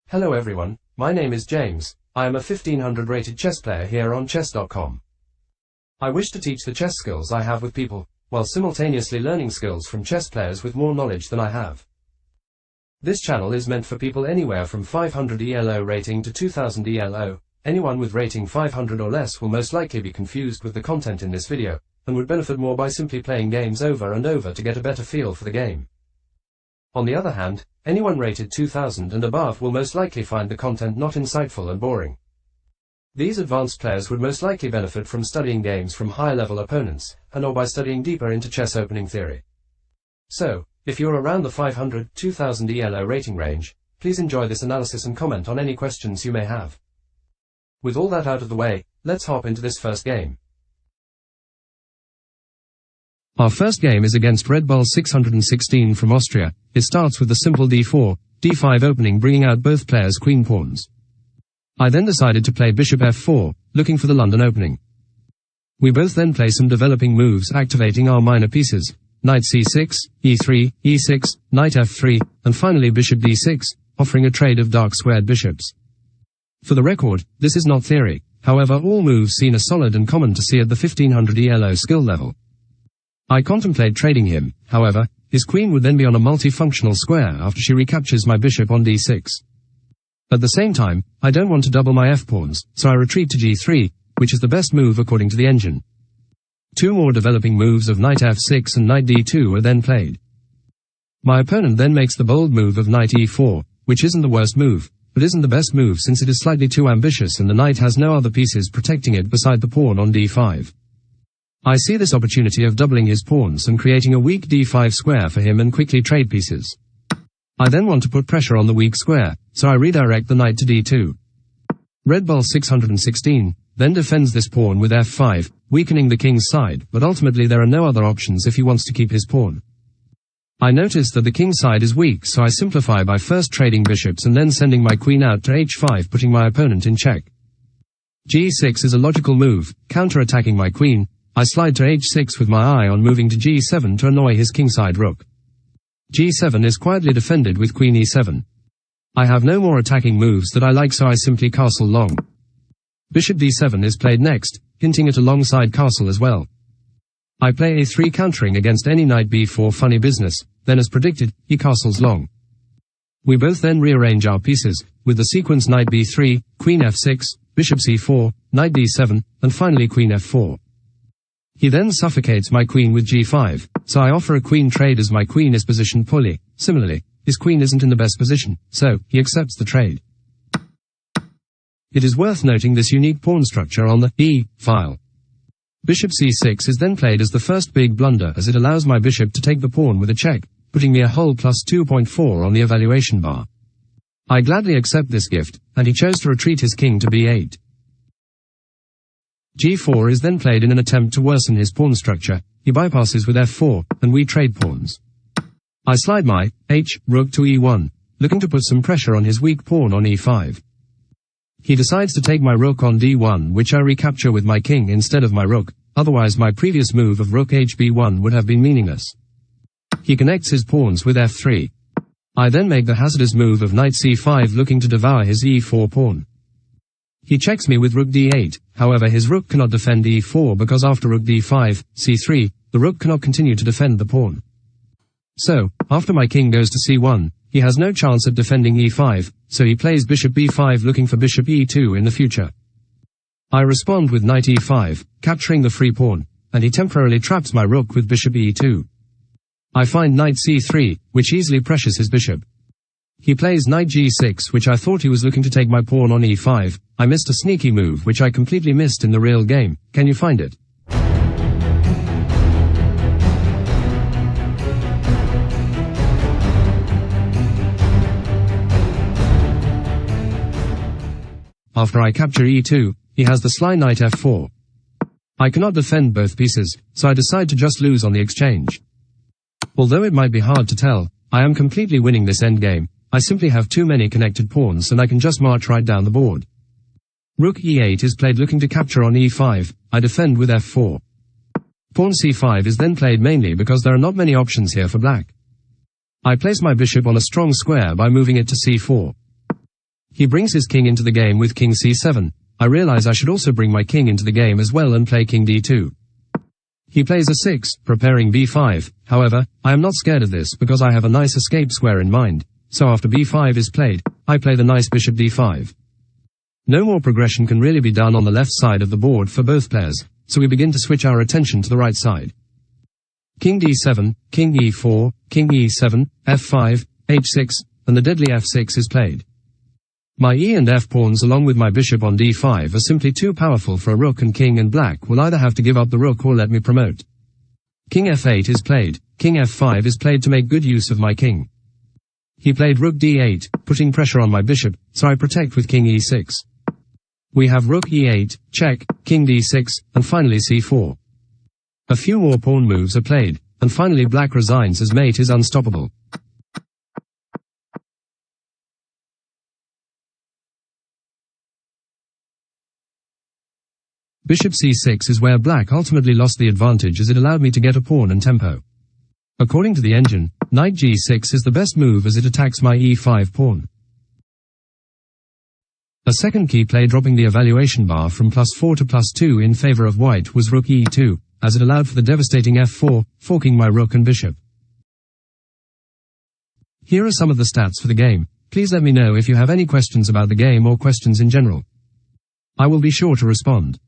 Hello everyone, my name is James. I am a 1500 rated chess player here on chess.com. I wish to teach the chess skills I have with people, while simultaneously learning skills from chess players with more knowledge than I have. This channel is meant for people anywhere from 500 ELO rating to 2000 ELO. Anyone with rating 500 or less will most likely be confused with the content in this video, and would benefit more by simply playing games over and over to get a better feel for the game. On the other hand, anyone rated 2000 and above will most likely find the content not insightful and boring. These advanced players would most likely benefit from studying games from higher-level opponents, and/or by studying deeper into chess opening theory. So, if you're around the 500-2000 ELO rating range, please enjoy this analysis and comment on any questions you may have. With all that out of the way, let's hop into this first game. Our first game is against Red Bull 616 from Austria. It starts with the simple d4, d5 opening, bringing out both players' queen pawns. I then decided to play bishop f4, looking for the London opening. We both then play some developing moves activating our minor pieces, knight c6, e3, e6, knight f3, and finally bishop d6, offering a trade of dark squared bishops. For the record, this is not theory, however all moves seen are solid and common to see at the 1500 ELO skill level. I contemplate trading him, however, his queen would then be on a multifunctional square after she recaptures my bishop on d6. At the same time, I don't want to double my f-pawns, so I retreat to g3, which is the best move according to the engine. Two more developing moves of knight f6 and knight d2 are then played. My opponent then makes the bold move of knight e4, which isn't the worst move, but isn't the best move since it is slightly too ambitious and the knight has no other pieces protecting it beside the pawn on d5. I see this opportunity of doubling his pawns and creating a weak d5 square for him and quickly trade pieces. I then want to put pressure on the weak square, so I redirect the knight to d2. Red Bull 616 then defends this pawn with f5, weakening the king's side, but ultimately there are no other options if he wants to keep his pawn. I notice that the king's side is weak, so I simplify by first trading bishops and then sending my queen out to h5, putting my opponent in check. g6 is a logical move, counter-attacking my queen. I slide to h6 with my eye on moving to g7 to annoy his kingside rook. g7 is quietly defended with queen e7. I have no more attacking moves that I like, so I simply castle long. Bishop d7 is played next, hinting at a long side castle as well. I play a3 countering against any knight b4 funny business, then as predicted, he castles long. We both then rearrange our pieces, with the sequence knight b3, queen f6, bishop c4, knight d7, and finally queen f4. He then suffocates my queen with g5, so I offer a queen trade as my queen is positioned poorly. Similarly, his queen isn't in the best position, so he accepts the trade. It is worth noting this unique pawn structure on the E file. Bishop c6 is then played as the first big blunder, as it allows my bishop to take the pawn with a check, putting me a whole plus 2.4 on the evaluation bar. I gladly accept this gift, and he chose to retreat his king to b8. g4 is then played in an attempt to worsen his pawn structure. He bypasses with f4, and we trade pawns. I slide my rook to e1, looking to put some pressure on his weak pawn on e5. He decides to take my rook on d1, which I recapture with my king instead of my rook, otherwise my previous move of rook hb1 would have been meaningless. He connects his pawns with f3. I then make the hazardous move of knight c5, looking to devour his e4 pawn. He checks me with rook d8, however his rook cannot defend e4 because after rook d5, c3, the rook cannot continue to defend the pawn. So, after my king goes to c1, he has no chance at defending e5, so he plays bishop b5 looking for bishop e2 in the future. I respond with knight e5, capturing the free pawn, and he temporarily traps my rook with bishop e2. I find knight c3, which easily pressures his bishop. He plays knight g6, which I thought he was looking to take my pawn on e5. I missed a sneaky move which I completely missed in the real game. Can you find it? After I capture e2, he has the sly knight f4. I cannot defend both pieces, so I decide to just lose on the exchange. Although it might be hard to tell, I am completely winning this endgame. I simply have too many connected pawns and I can just march right down the board. Rook e8 is played looking to capture on e5, I defend with f4. Pawn c5 is then played mainly because there are not many options here for black. I place my bishop on a strong square by moving it to c4. He brings his king into the game with king c7. I realize I should also bring my king into the game as well and play king d2. He plays a6, preparing b5. However, I am not scared of this because I have a nice escape square in mind. So after b5 is played, I play the nice bishop d5. No more progression can really be done on the left side of the board for both players, so we begin to switch our attention to the right side. King d7, king e4, king e7, f5, h6, and the deadly f6 is played. My e and f pawns along with my bishop on d5 are simply too powerful for a rook, and king and black will either have to give up the rook or let me promote. King f8 is played, king f5 is played to make good use of my king. He played rook d8, putting pressure on my bishop, so I protect with king e6. We have rook e8, check, king d6, and finally c4. A few more pawn moves are played, and finally black resigns as mate is unstoppable. Bishop c6 is where black ultimately lost the advantage as it allowed me to get a pawn and tempo. According to the engine, knight g6 is the best move as it attacks my e5 pawn. A second key play dropping the evaluation bar from +4 to +2 in favor of white was rook e2, as it allowed for the devastating f4, forking my rook and bishop. Here are some of the stats for the game. Please let me know if you have any questions about the game or questions in general. I will be sure to respond.